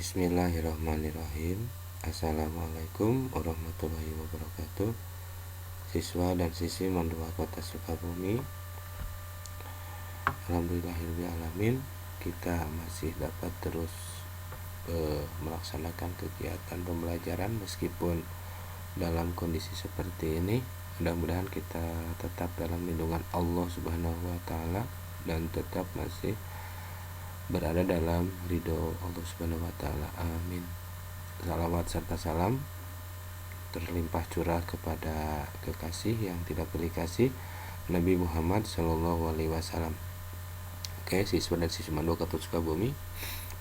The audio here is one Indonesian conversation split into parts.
Bismillahirrahmanirrahim. Assalamualaikum warahmatullahi wabarakatuh. Siswa dan siswi Mandua Kota Sukabumi, alhamdulillahirrahmanirrahim, kita masih dapat terus melaksanakan kegiatan pembelajaran meskipun dalam kondisi seperti ini. Mudah-mudahan kita tetap dalam lindungan Allah Subhanahu wa taala dan tetap masih berada dalam ridho Allah Subhanahu wa taala. Amin. Salawat serta salam terlimpah curah kepada kekasih yang tidak beri kasih, Nabi Muhammad Shallallahu alaihi wasallam. Oke, siswa dan siswi Mandua Kota Sukabumi,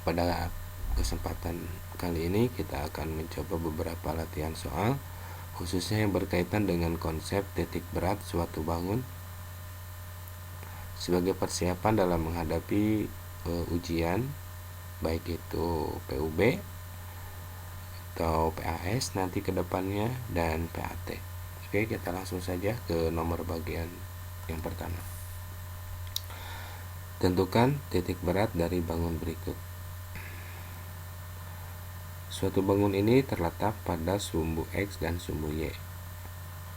pada kesempatan kali ini kita akan mencoba beberapa latihan soal khususnya yang berkaitan dengan konsep titik berat suatu bangun sebagai persiapan dalam menghadapi ujian baik itu PUB atau PAS nanti ke depannya dan PAT. Oke, kita langsung saja ke nomor bagian yang pertama. Tentukan titik berat dari bangun berikut. Suatu bangun ini terletak pada sumbu X dan sumbu Y.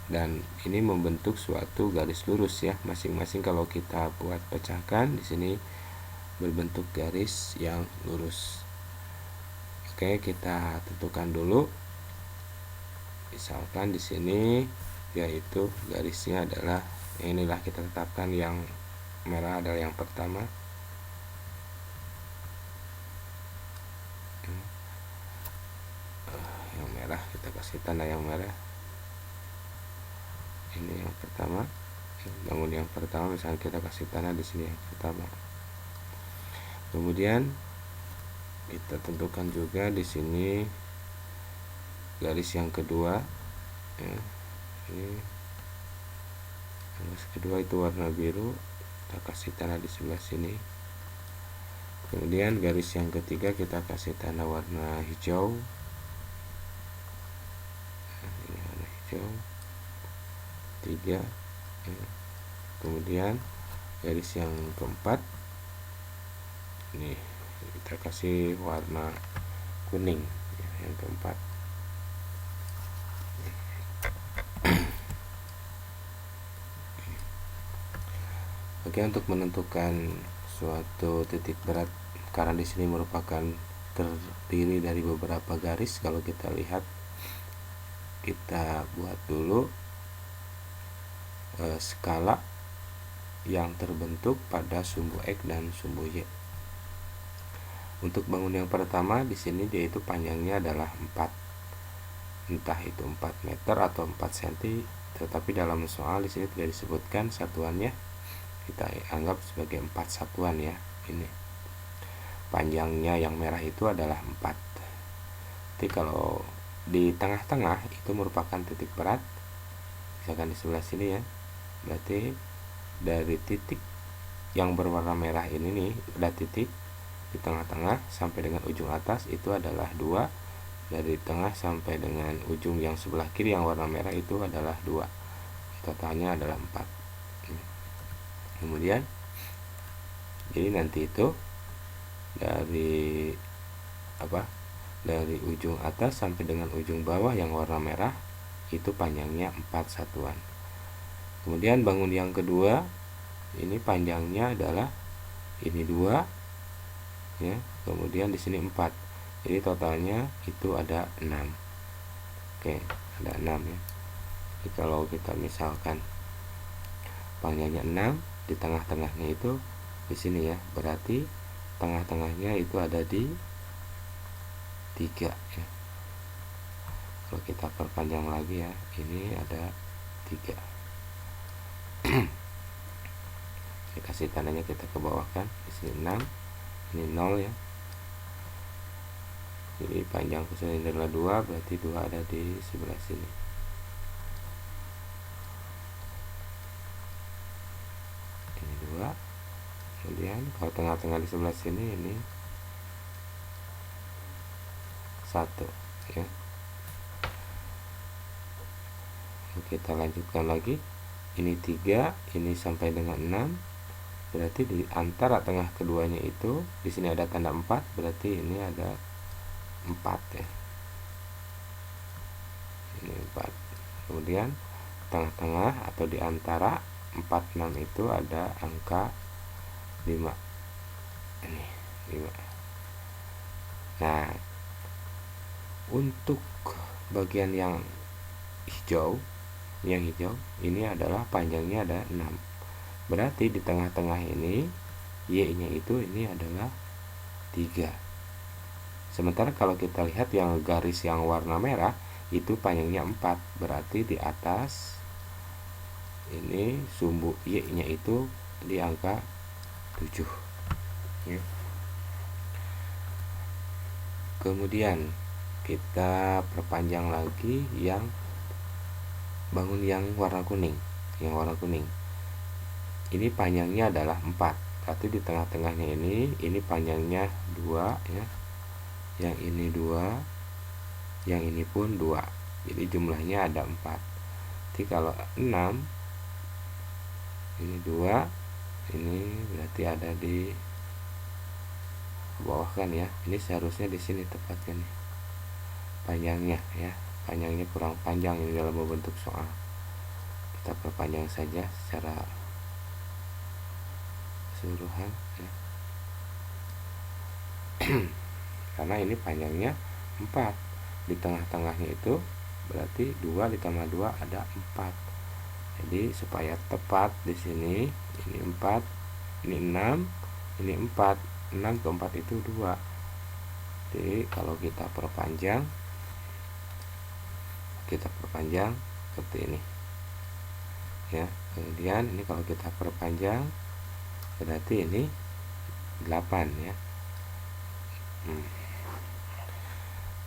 Dan ini membentuk suatu garis lurus ya. Masing-masing kalau kita buat pecahkan di sini berbentuk garis yang lurus. Oke, kita tentukan dulu. Misalkan di sini yaitu garisnya adalah inilah, kita tetapkan yang merah adalah yang pertama. Yang merah kita kasih tanda yang merah. Ini yang pertama. Bangun yang pertama misalnya kita kasih tanda di sini yang pertama. Kemudian kita tentukan juga di sini garis yang kedua ya. Ini garis kedua itu warna biru, kita kasih tanda di sebelah sini. Kemudian garis yang ketiga kita kasih tanda warna hijau. Nah, ini warna hijau 3 ya. Kemudian garis yang keempat ini kita kasih warna kuning ya, yang keempat. Oke, untuk menentukan suatu titik berat, karena di sini merupakan terdiri dari beberapa garis, kalau kita lihat kita buat dulu skala yang terbentuk pada sumbu X dan sumbu Y. Untuk bangun yang pertama di sini yaitu panjangnya adalah 4. Entah itu 4 meter atau 4 cm, tetapi dalam soal di sini tidak disebutkan satuannya. Kita anggap sebagai 4 satuan ya. Ini panjangnya yang merah itu adalah 4. Jadi kalau di tengah-tengah itu merupakan titik berat. Misalkan di sebelah sini ya. Berarti dari titik yang berwarna merah ini nih, ada titik di tengah-tengah sampai dengan ujung atas itu adalah 2. Dari tengah sampai dengan ujung yang sebelah kiri yang warna merah itu adalah 2. Totalnya adalah 4. Kemudian jadi nanti itu dari dari ujung atas sampai dengan ujung bawah yang warna merah itu panjangnya 4 satuan. Kemudian bangun yang kedua ini panjangnya adalah ini 2 ya, kemudian di sini 4. Jadi totalnya itu ada 6. Oke, ada 6 ya. Jadi kalau kita misalkan panjangnya 6, di tengah-tengahnya itu di sini ya, berarti tengah-tengahnya itu ada di 3 ya. Kalau kita perpanjang lagi ya, ini ada 3. Saya kasih tandanya, kita ke bawah kan, di sini 6, ini 0 ya. Jadi panjang kusnya adalah 2, berarti 2 ada di sebelah sini. Ini 2. Kemudian kalau tengah-tengah di sebelah sini ini 1 ya. Kita lanjutkan lagi. Ini 3, ini sampai dengan 6. Berarti di antara tengah keduanya itu di sini ada tanda 4, berarti ini ada 4 ya. Ini 4. Kemudian tengah-tengah atau di antara 4, 6 itu ada angka 5. Ini 5. Nah, untuk bagian yang hijau ini adalah panjangnya ada 6. Berarti di tengah-tengah ini Y-nya itu ini adalah 3. Sementara kalau kita lihat yang garis yang warna merah itu panjangnya 4. Berarti di atas ini sumbu Y-nya itu di angka 7 ya. Kemudian kita perpanjang lagi yang bangun yang warna kuning. Yang warna kuning ini panjangnya adalah 4. Berarti di tengah-tengahnya ini panjangnya 2 ya. Yang ini 2, yang ini pun 2. Jadi jumlahnya ada 4. Jadi kalau 6 ini 2, ini berarti ada di bawah kan ya. Ini seharusnya di sini tepatnya nih panjangnya ya. Panjangnya kurang panjang ini dalam membentuk soal. Kita perpanjang saja secara keseluruhan ya. Karena ini panjangnya 4. Di tengah-tengahnya itu berarti 2 ditambah 2 ada 4. Jadi supaya tepat di sini ini 4, ini 6, ini 4. 6 ke 4 itu 2. Jadi kalau kita perpanjang seperti ini ya. Kemudian ini kalau kita perpanjang berarti ini 8 ya.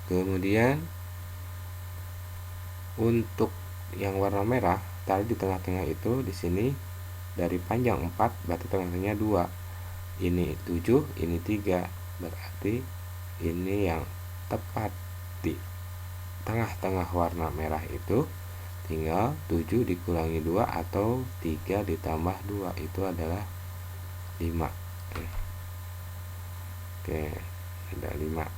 Kemudian untuk yang warna merah tadi di tengah-tengah itu di sini dari panjang 4 berarti tengah-tengahnya 2. Ini 7, ini 3. Berarti ini yang tepat di tengah-tengah warna merah itu tinggal 7 dikurangi 2 atau 3 ditambah 2 itu adalah 5. Oke, ada 5.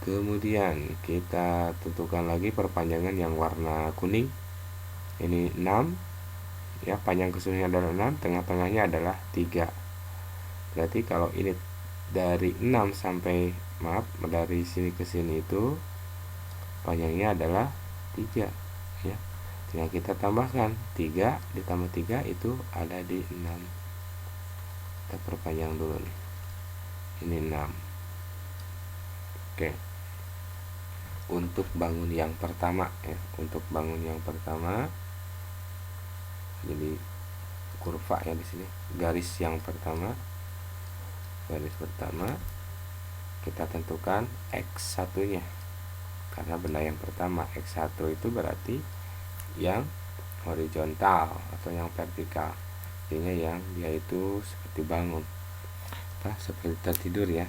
Kemudian kita tentukan lagi perpanjangan yang warna kuning. Ini 6 ya, panjang keseluruhannya adalah 6, tengah-tengahnya adalah 3. Berarti kalau ini dari 6 sampai dari sini ke sini itu panjangnya adalah 3 ya. Tinggal kita tambahkan 3 ditambah 3 itu ada di 6. Kita perpanjang dulu nih. Ini 6. Oke. Untuk bangun yang pertama ya, untuk bangun yang pertama jadi kurva ya di sini. Garis pertama kita tentukan X1-nya. Karena benda yang pertama X1 itu berarti yang horizontal atau yang vertikal. Artinya yang dia itu seperti bangun. Seperti tertidur ya.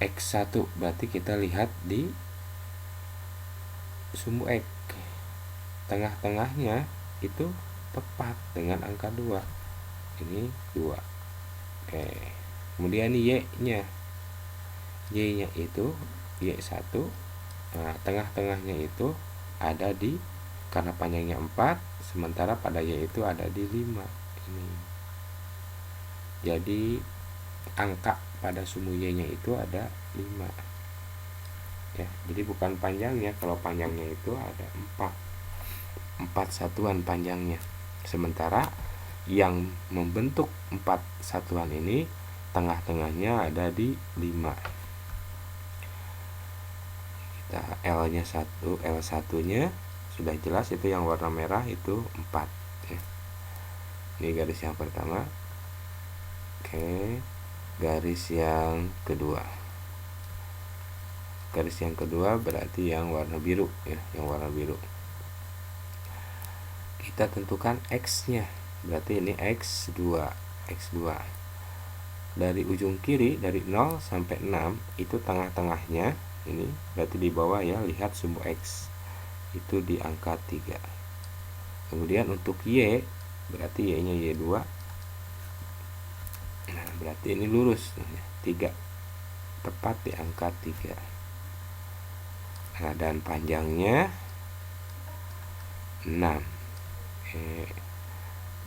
X1 berarti kita lihat di sumbu X. Tengah-tengahnya itu tepat dengan angka 2. Ini 2. Oke. Kemudian Y-nya. Y-nya itu Y1. Nah, tengah-tengahnya itu ada di, karena panjangnya 4, sementara pada Y itu ada di 5. Ini. Jadi angka pada sumbu Y-nya itu ada 5. Ya, jadi bukan panjangnya. Kalau panjangnya itu ada 4 satuan panjangnya. Sementara yang membentuk 4 satuan ini tengah-tengahnya ada di 5. Kita L1-nya sudah jelas, itu yang warna merah itu 4 ya. Ini garis yang pertama. Oke, garis yang kedua. Garis yang kedua berarti yang warna biru ya, yang warna biru. Kita tentukan X-nya. Berarti ini X2. Dari ujung kiri dari 0 sampai 6 itu tengah-tengahnya ini berarti di bawah ya, lihat sumbu X itu di angka 3. Kemudian untuk Y berarti Y-nya Y2. Nah, berarti ini lurus 3. tepat di angka 3. Nah, dan panjangnya 6.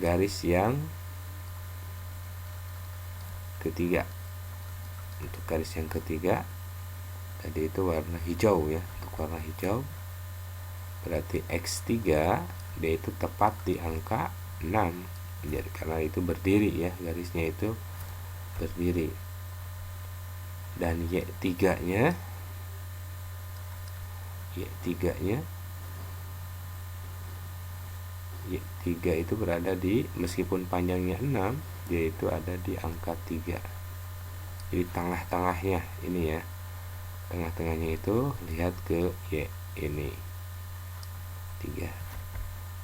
Garis yang ketiga. Untuk garis yang ketiga tadi itu warna hijau ya. Untuk warna hijau berarti X3 dia itu tepat di angka 6. Jadi karena itu berdiri ya, garisnya itu berdiri. Dan Y3-nya Y3 itu berada di, meskipun panjangnya 6, dia itu ada di angka 3. Jadi tengah-tengahnya ini ya. Tengah-tengahnya itu lihat ke Y ini 3.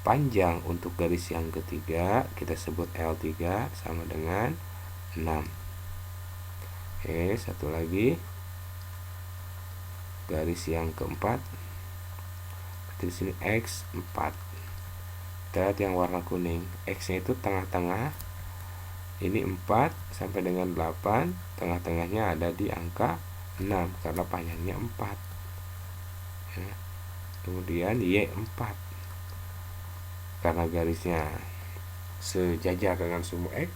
Panjang untuk garis yang ketiga kita sebut L3 sama dengan 6. Satu lagi garis yang keempat. Di sini X4. Kita lihat yang warna kuning. X-nya itu tengah-tengah. Ini 4 sampai dengan 8, tengah-tengahnya ada di angka 6 karena panjangnya 4. Ya. Kemudian Y4. Karena garisnya sejajar dengan sumbu X,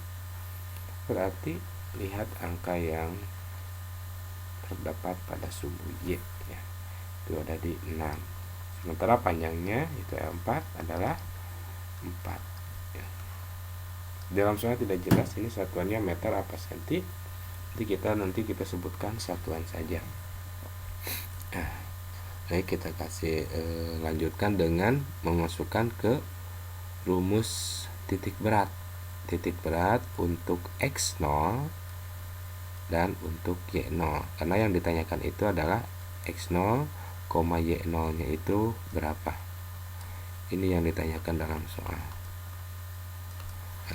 berarti lihat angka yang terdapat pada sumbu Y ya. Itu ada di 6. Sementara panjangnya itu L4 adalah 4 ya. Dalam soal tidak jelas ini satuannya meter apa senti. Nanti kita sebutkan satuan saja. Baik, kita kasih lanjutkan dengan memasukkan ke rumus titik berat. Titik berat untuk X0 dan untuk Y0. Karena yang ditanyakan itu adalah X0, Y0 nya itu berapa. Ini yang ditanyakan dalam soal.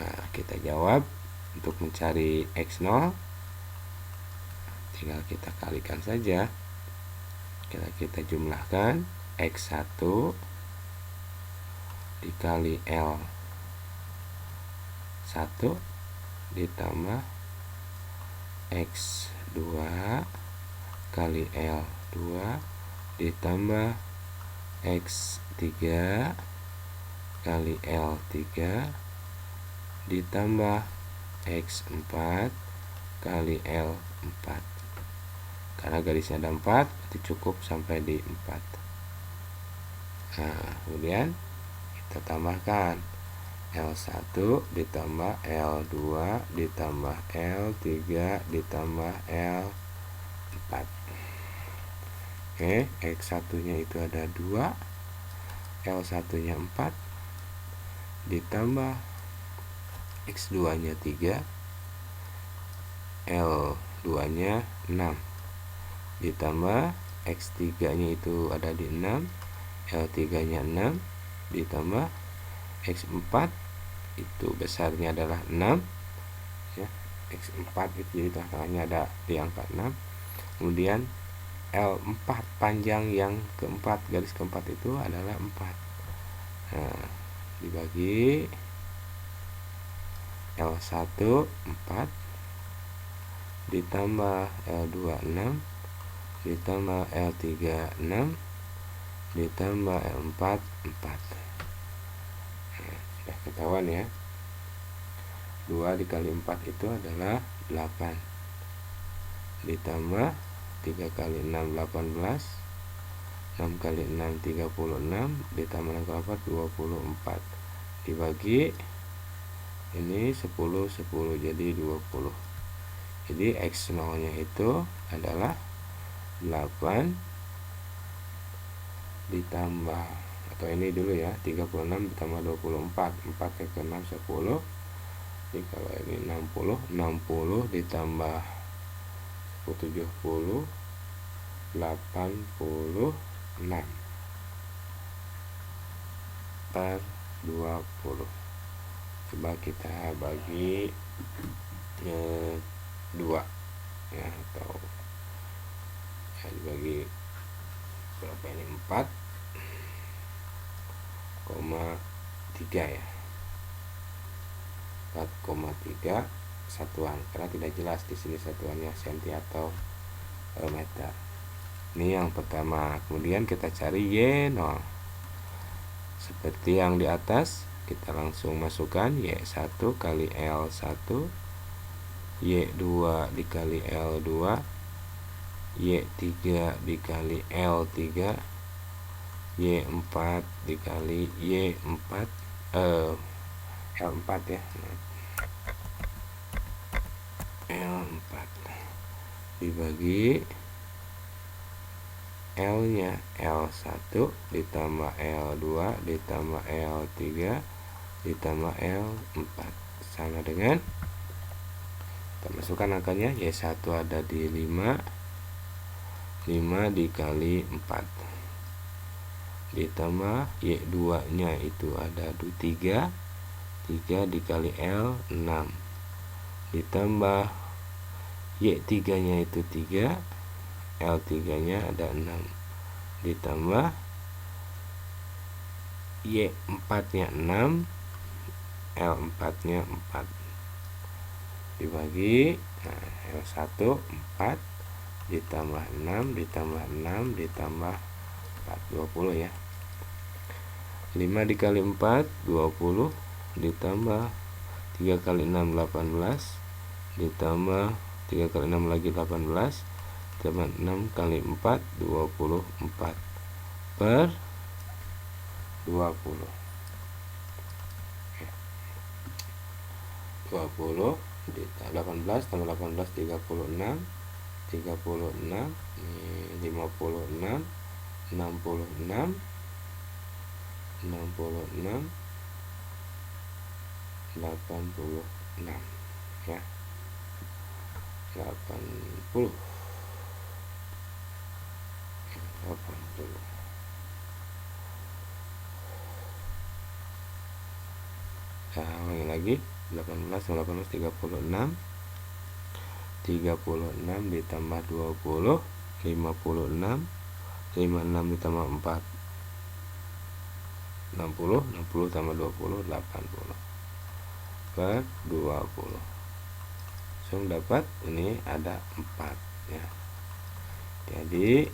Nah, kita jawab. Untuk mencari X0 tinggal kita kalikan saja. Kita jumlahkan X1 dikali L1 ditambah X2 kali L2 ditambah X3 kali L3 ditambah X4 kali L4. Karena garisnya ada 4, itu cukup sampai di 4. Nah, kemudian kita tambahkan L1 ditambah L2 ditambah L3 ditambah L4. X1 nya itu ada 2, L1 nya 4 ditambah X2 nya 3, L2 nya 6 ditambah X3 nya itu ada di 6, L3 nya 6 ditambah X4 itu besarnya adalah 6 ya. X4 itu jadi tengah-tengahnya ada di angka 6. Kemudian L4 panjang yang keempat, garis keempat itu adalah 4. Nah, dibagi L1 4 ditambah L2 6 ditambah L3 6 ditambah L4 4. Nah, sudah ketahuan ya. 2 dikali 4 itu adalah 8 ditambah 3 kali 6 18, 6 kali 6 36 ditambah 6 kali 4 24 dibagi ini 10 10 jadi 20. Jadi X0 nya itu adalah 8 ditambah, atau ini dulu ya, 36 ditambah 24, 4 ke 6 10. Jadi kalau ini 60 ditambah 70 86 per 20. Coba kita bagi 2 ya, atau ya dibagi berapa ini, 4,3 ya, 4,3 satuan, karena tidak jelas di sini satuannya senti atau meter. Ini yang pertama. Kemudian kita cari Y0. Seperti yang di atas, kita langsung masukkan Y1 kali L1, Y2 dikali L2, Y3 dikali L3, Y4 dikali Y4, L4 ya, L4 dibagi L nya L1 ditambah L2 ditambah L3 ditambah L4 sama dengan, kita masukkan angkanya, Y1 ada di 5 dikali 4 ditambah Y2 nya itu ada di 3 dikali L 6 ditambah Y3 nya itu 3, L3 nya ada 6 ditambah Y4 nya 6, L4 nya 4 dibagi, nah, L1 4 ditambah 6 ditambah 6 ditambah 4, 20 ya. 5 dikali 4 20 ditambah 3 kali 6 18 ditambah 3 kali 6 lagi 18 ditambah 6 kali 4 24 per 20. 20 18 tambah 18 36 ini 56 66 86 ya, 80. Nah, ulangi lagi, 18 36 ditambah 20 56 ditambah 4 60 tambah 20 80 per 20. Langsung dapat ini ada 4 ya. Jadi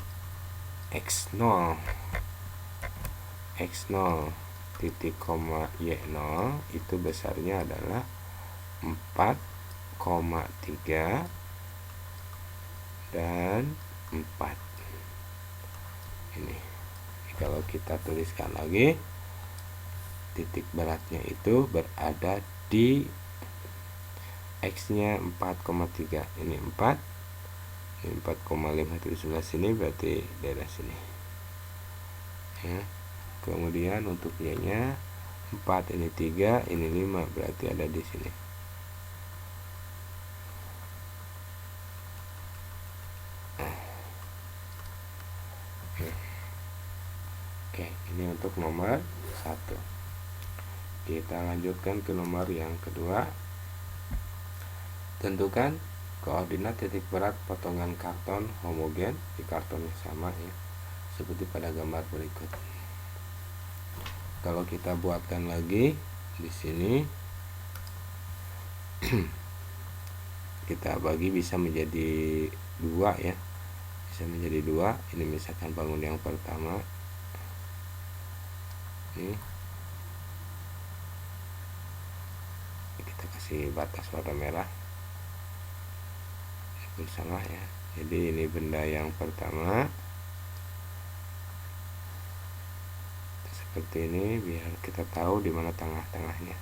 X0 titik koma Y0 itu besarnya adalah 4,3 dan 4. Ini kalau kita tuliskan lagi, titik beratnya itu berada di X nya 4,3, ini 4, ini 4,5 itu di sebelah sini, berarti daerah sini ya. Kemudian untuk Y nya 4, ini 3, ini 5, berarti ada di sini. Oke, ini untuk nomor 1. Kita lanjutkan ke nomor yang kedua. Tentukan koordinat titik berat potongan karton homogen di karton yang sama ya, seperti pada gambar berikut. Kalau kita buatkan lagi di sini kita bagi bisa menjadi 2 ya, bisa menjadi 2. Ini misalkan bangun yang pertama, ini kita kasih batas warna merah bersama ya. Jadi ini benda yang pertama seperti ini, biar kita tahu di mana tengah-tengahnya,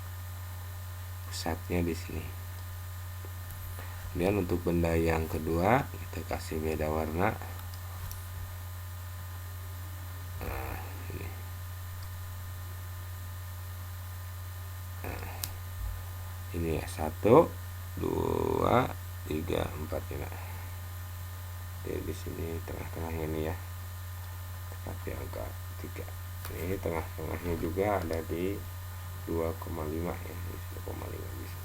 pusatnya di sini. Kemudian untuk benda yang kedua kita kasih beda warna. Nah, ini. Nah, ini ya, 1 2 3 4 ya. Jadi di sini tengah-tengah ini ya, tepat di angka 3. Ini tengah-tengahnya juga ada di 2,5 ya, 2,5 bisa.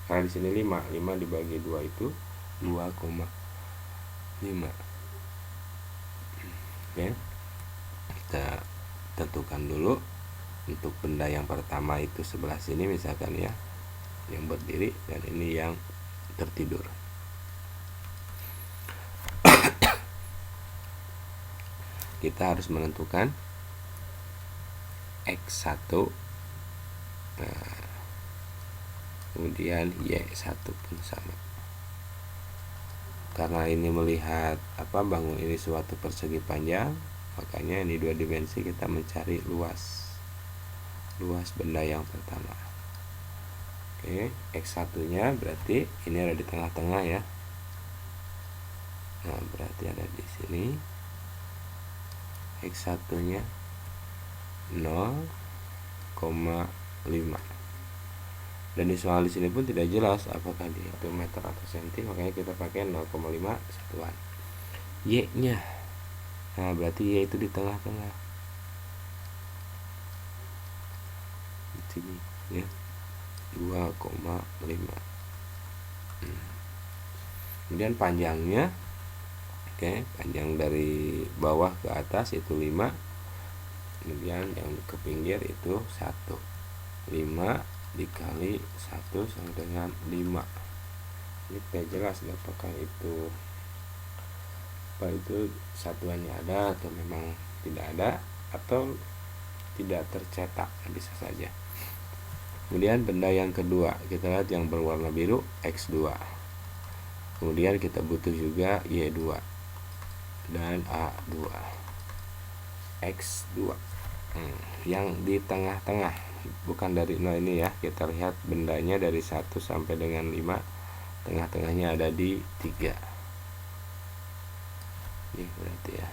Karena di sini 5 dibagi 2 itu 2,5. Oke. Kita tentukan dulu untuk benda yang pertama itu sebelah sini misalkan ya, yang berdiri, dan ini yang tertidur. kita harus menentukan X1, nah, kemudian Y1 pun sama. Karena ini melihat bangun ini suatu persegi panjang, makanya ini 2 dimensi kita mencari luas benda yang pertama. Oke, X1 nya berarti ini ada di tengah-tengah ya. Nah, berarti ada di sini. X1 nya 0,5. Dan di soal di sini pun tidak jelas apakah dihitung meter atau senti, makanya kita pakai 0,5 satuan. Y nya, nah berarti Y itu di tengah-tengah di sini ya, 2,5. Kemudian panjangnya, oke, panjang dari bawah ke atas itu 5, kemudian yang ke pinggir itu 1. 5 dikali 1 sama dengan 5. Ini tidak jelas apakah itu satuannya ada atau memang tidak ada, atau tidak tercetak, bisa saja. Kemudian benda yang kedua, kita lihat yang berwarna biru, X2. Kemudian kita butuh juga Y2 dan A2. X2 yang di tengah-tengah, bukan dari 0 ini ya. Kita lihat bendanya dari 1 sampai dengan 5, tengah-tengahnya ada di 3. Ini berarti ya.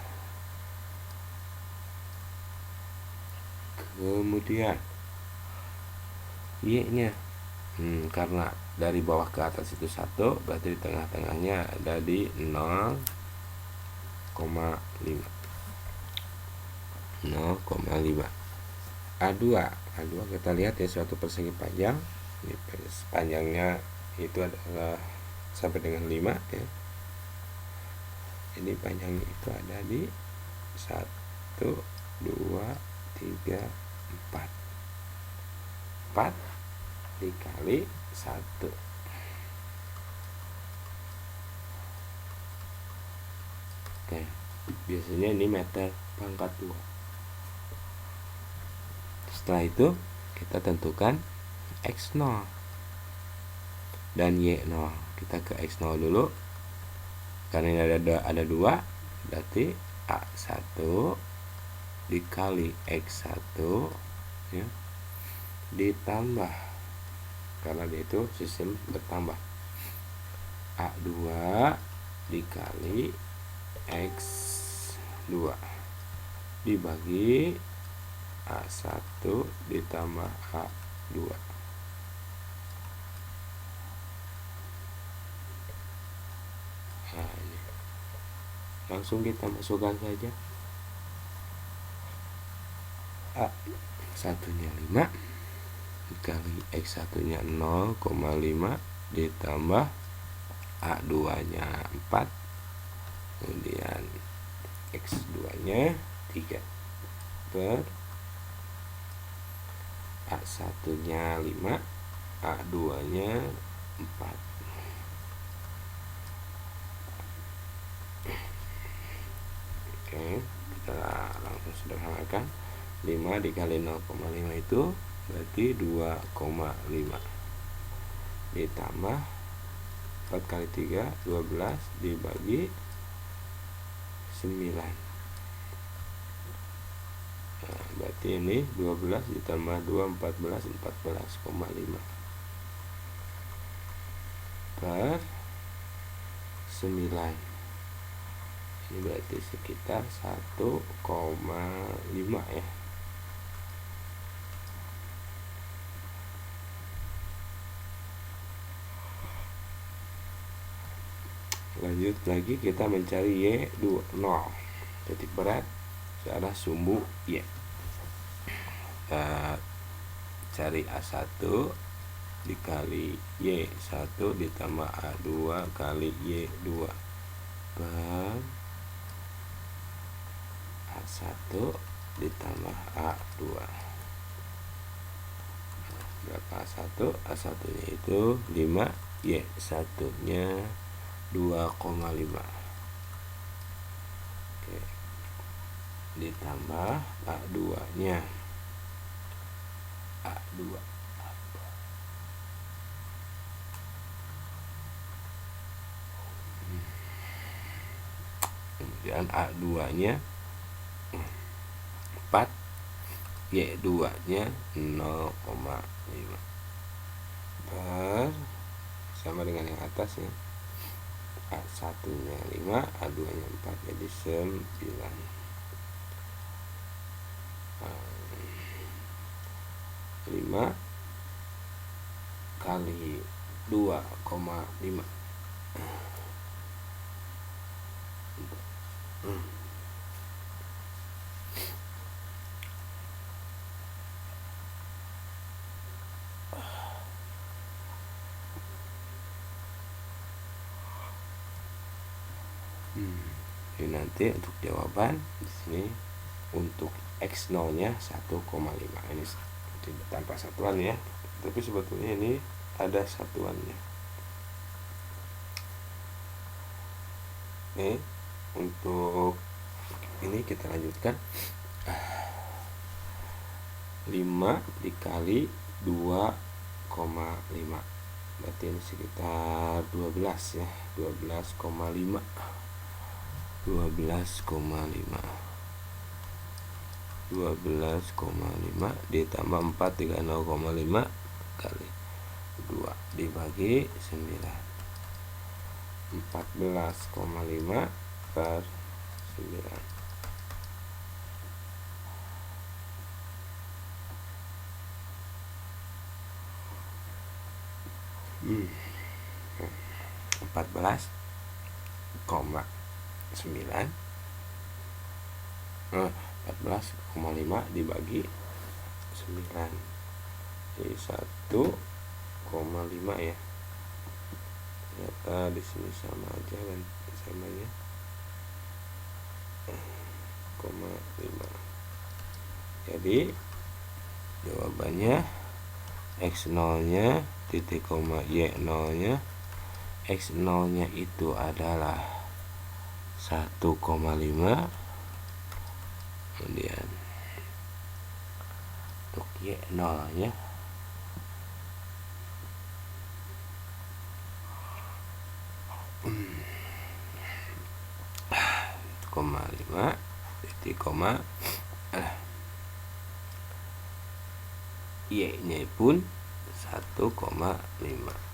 Kemudian Y nya, karena dari bawah ke atas itu 1, berarti di tengah-tengahnya ada di 0,5. 0,5. A2 kita lihat ya, suatu persegi panjang. Ini panjangnya itu adalah sampai dengan 5 ya. Ini panjangnya itu ada di 1, 2, 3, 4. 4 dikali 1. Oke, biasanya ini meter pangkat 2. Setelah itu kita tentukan X0 dan Y0. Kita ke X0 dulu. Karena ini ada 2, berarti A1 dikali X1 ya, ditambah, karena dia itu sistem bertambah, A2 dikali X2 dibagi A1 ditambah A2. Nah, ini langsung kita masukkan saja. A1 nya 5 dikali X1 nya 0,5 ditambah A2 nya 4, kemudian X2 nya 3 per A1 nya 5, A2 nya 4. Oke, kita langsung sederhanakan. 5 dikali 0,5 itu berarti 2,5 ditambah 4 kali 3 12 dibagi 9. Nah, berarti ini 12 ditambah 2 14, 14,5 per 9. Ini berarti sekitar 1,5 ya. Lanjut lagi, kita mencari Y20, titik berat searah sumbu Y. Cari A1 dikali Y1 ditambah A2 kali Y2 per A1 ditambah A2. Berapa A1? A1 nya itu 5, Y1 nya 2,5. Oke. ditambah A2 nya A2 kemudian A2 nya 4, Y2 nya 0,5 per sama dengan yang atasnya, A1 nya 5, A2 nya 4, jadi 9. 5 kali 2,5 Jadi nanti untuk jawaban di sini untuk X0 nya 1,5. Ini tanpa satuan ya, tapi sebetulnya ini ada satuannya. Nih untuk ini kita lanjutkan. 5 dikali 2,5 berarti ini sekitar 12 ya, 12,5 ditambah 4 dikali 0,5 kali 2 dibagi 9, 14,5 per 9. 14,5 dibagi 9 jadi 1,5 ya. Ternyata di sini sama aja kan, samanya 0,5. Jadi jawabannya X0 nya titik koma Y0 nya, X0 nya itu adalah 1,5, kemudian untuk Y0 nya 1,5 titik koma Y nya pun 1,5.